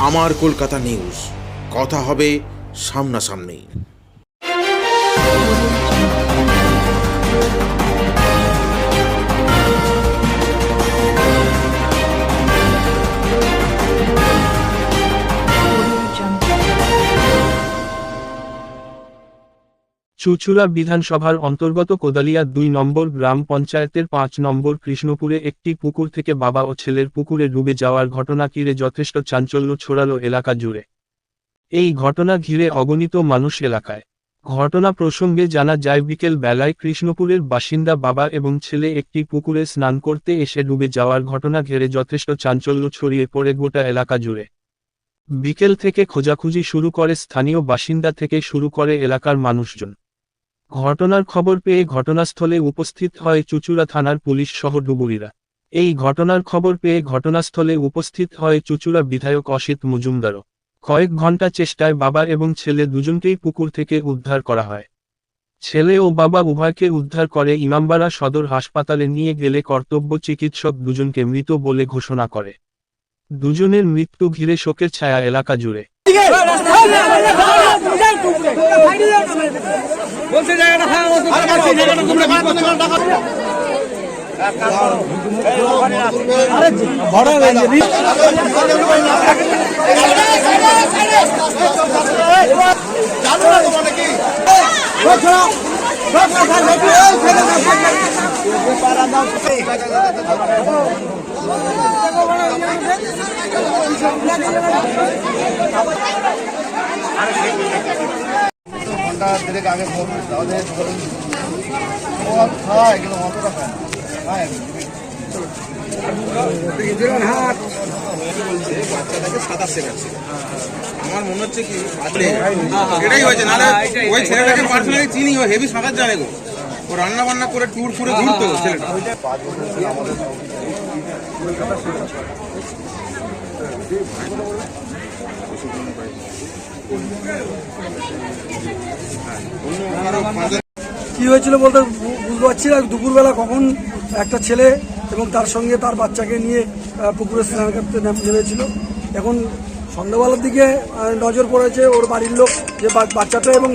আমার কলকাতা নিউজ, কথা হবে সামনাসামনি। চুঁচুড়া বিধানসভার অন্তর্গত কোদালিয়া ২ নম্বর গ্রাম পঞ্চায়েতের ৫ নম্বর কৃষ্ণপুরে একটি পুকুর থেকে বাবা ও ছেলের পুকুরে ডুবে যাওয়ার ঘটনা ঘিরে যথেষ্ট চাঞ্চল্য ছড়ালো এলাকা জুড়ে। এই ঘটনা ঘিরে অগণিত মানুষ এলাকায়। ঘটনা প্রসঙ্গে জানা যায়, বিকেল বেলায় কৃষ্ণপুরের বাসিন্দা বাবা এবং ছেলে একটি পুকুরে স্নান করতে এসে ডুবে যাওয়ার ঘটনা ঘিরে যথেষ্ট চাঞ্চল্য ছড়িয়ে পড়ে গোটা এলাকা জুড়ে। বিকেল থেকে খোঁজাখুঁজি শুরু করে স্থানীয় বাসিন্দা থেকে শুরু করে এলাকার মানুষজন। ঘটনার খবর পেয়ে ঘটনাস্থলে উপস্থিত হয় চুঁচুড়া থানার পুলিশ সহ ডুবুরিরা। এই ঘটনার খবর পেয়ে ঘটনাস্থলে উপস্থিত হয় চুঁচুড়া বিধায়ক অসিত মজুমদারও। কয়েক ঘন্টা চেষ্টায় বাবা এবং ছেলে দুজনকেই পুকুর থেকে উদ্ধার করা হয়। ছেলে ও বাবা উভয়কে উদ্ধার করে ইমামবাড়া সদর হাসপাতালে নিয়ে গেলে কর্তব্য চিকিৎসক দুজনকে মৃত বলে ঘোষণা করে। দুজনের মৃত্যু ঘিরে শোকের ছায়া এলাকা জুড়ে। সাঁতার শেখাচ্ছে। আমার মনে হচ্ছে কি এটাই হয়েছে, নাহলে ওই ছেলেটাকে পার্সোনালি চিনি, ও হেভি সাঁতার জানে গো। ও রান্না বান্না করে ট্যুর করে ঘুরতো ছেলেটা। কি হয়েছিল বলতে বুঝতে পারছি না। দুপুরবেলা কখন একটা ছেলে এবং তার সঙ্গে তার বাচ্চাকে নিয়ে পুকুরে স্নান করতে নেমেছিল। এখন সন্ধ্যাবেলার দিকে নজর পড়েছে ওর বাড়ির লোক যে বাচ্চাটা এবং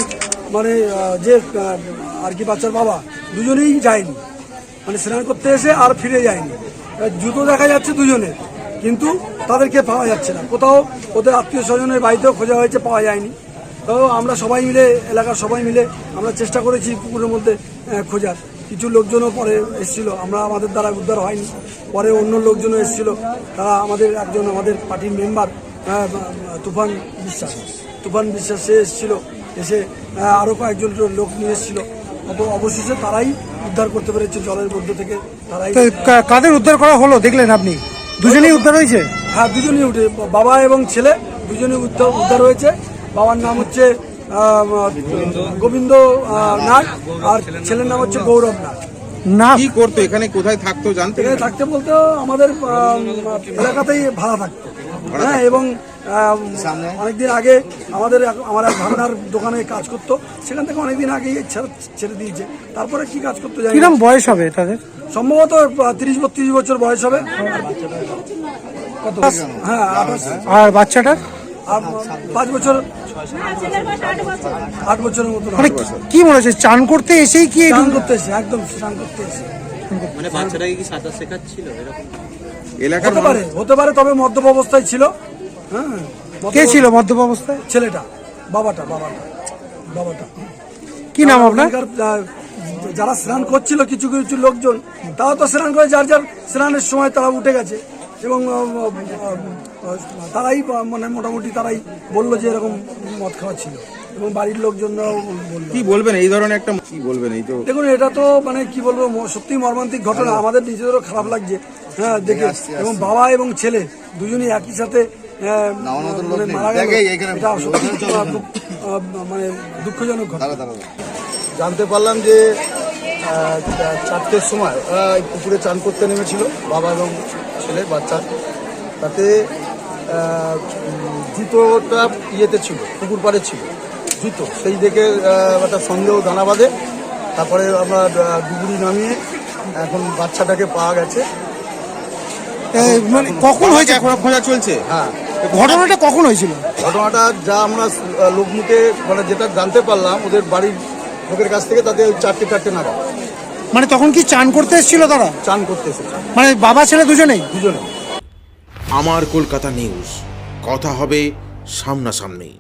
মানে যে আর কি বাচ্চার বাবা দুজনেই যায়নি, মানে স্নান করতে এসে আর ফিরে যায়নি। জুতো দেখা যাচ্ছে দুজনের, কিন্তু তাদেরকে পাওয়া যাচ্ছে না। কোথাও ওদের আত্মীয় স্বজনের বাড়িতেও খোঁজা হয়েছে, পাওয়া যায়নি। তো আমরা সবাই মিলে, এলাকার সবাই মিলে আমরা চেষ্টা করেছি পুকুরের মধ্যে খোঁজার। কিছু লোকজনও পরে এসেছিল, আমাদের দ্বারা উদ্ধার হয়নি। পরে অন্য লোকজনও এসেছিল, তারা আমাদের আমাদের পার্টির মেম্বার তুফান বিশ্বাস সে এসেছিল, এসে আরও কয়েকজন লোক নিয়ে এসেছিল। অবশেষে তারাই উদ্ধার করতে পেরেছে জলের মধ্যে থেকে। তারাই কাদের উদ্ধার করা হলো দেখলেন আপনি? দুজনেই উদ্ধার হয়েছে? হ্যাঁ, দুজনেই উঠে, বাবা এবং ছেলে দুজনেই উদ্ধার হয়েছে। বাবার নাম হচ্ছে গোবিন্দ নাগ আর ছেলের নাম হচ্ছে গৌরব নাগ। না, কি করতো এখানে, কোথায় থাকতো জানতে? এখানে থাকতে বলতে আমাদের এলাকাতেই ভাড়া থাকতো। হ্যাঁ, এবং অনেকদিন আগে আমার এক ভাবনার দোকানে কাজ করতো, সেখান থেকে অনেকদিন আগেই ছেড়ে দিয়েছে। তারপরে কি কাজ করতে যায়, কিরকম বয়স হবে তাদের? সম্ভবত 30-32 বছর বয়স হবে। কত? হ্যাঁ, 28। আর বাচ্চাটার? 5 বছর, 8 বছরের মতো। কি মনে হচ্ছে চান করতে এসেই কি স্নান করতে এসে, একদম স্নান করতে এসে। মানে বাচ্চাটাকে কি সাঁতার শেখাচ্ছিল এরকম? এলাকার হতে পারে, তবে মদ্যপ অবস্থায় ছিল। হ্যাঁ, কে ছিল মদ্যপ অবস্থায়? ছেলেটা, বাবাটা। কি নাম আপনার? যারা স্নান করছিল কিছু কিছু লোকজন, তারা তো স্নান করে যার যার স্নানের সময় তারা উঠে গেছে এবং তারাই মানে মোটামুটি তারাই বললো যে এরকম মদ খাওয়া ছিল এবং বাড়ির লোকজনরাও বললো। কি বলবেন এই ধরনের একটা, কি বলবেন এই তো? দেখুন, এটা তো মানে কি বলবো, সত্যি মর্মান্তিক ঘটনা। আমাদের নিজেদেরও খারাপ লাগছে হ্যাঁ দেখে, এবং বাবা এবং ছেলে দুজনই একই সাথে মারা গেল। এটা সত্যি মানে দুঃখজনক ঘটনা। জানতে পারলাম যে 4টের সময় পুকুরে চান করতে নেমেছিল বাবা এবং ছেলে বাচ্চা। তাতে জুতোটা ইয়েতে ছিল, পুকুর পাড়ে ছিল জুতো, সেই দেখে একটা সন্দেহ দানা বাঁধে। তারপরে আমরা ডুবুরি নামিয়ে এখন বাচ্চাটাকে পাওয়া গেছে। মানে কখন হয়েছে? এখন খোঁজা চলছে। হ্যাঁ, ঘটনাটা কখন হয়েছিল? ঘটনাটা যা আমরা লোকমুখে মানে যেটা জানতে পারলাম ওদের বাড়ির লোকের কাছ থেকে, তাতে ওই চারটে নাগাদ মানে তখন কি চান করতে এসেছিল তারা? চান করতে এসেছে মানে বাবা ছেলে দুজনেই? দুজনে। আমার কলকাতা নিউজ, কথা হবে সামনাসামনি।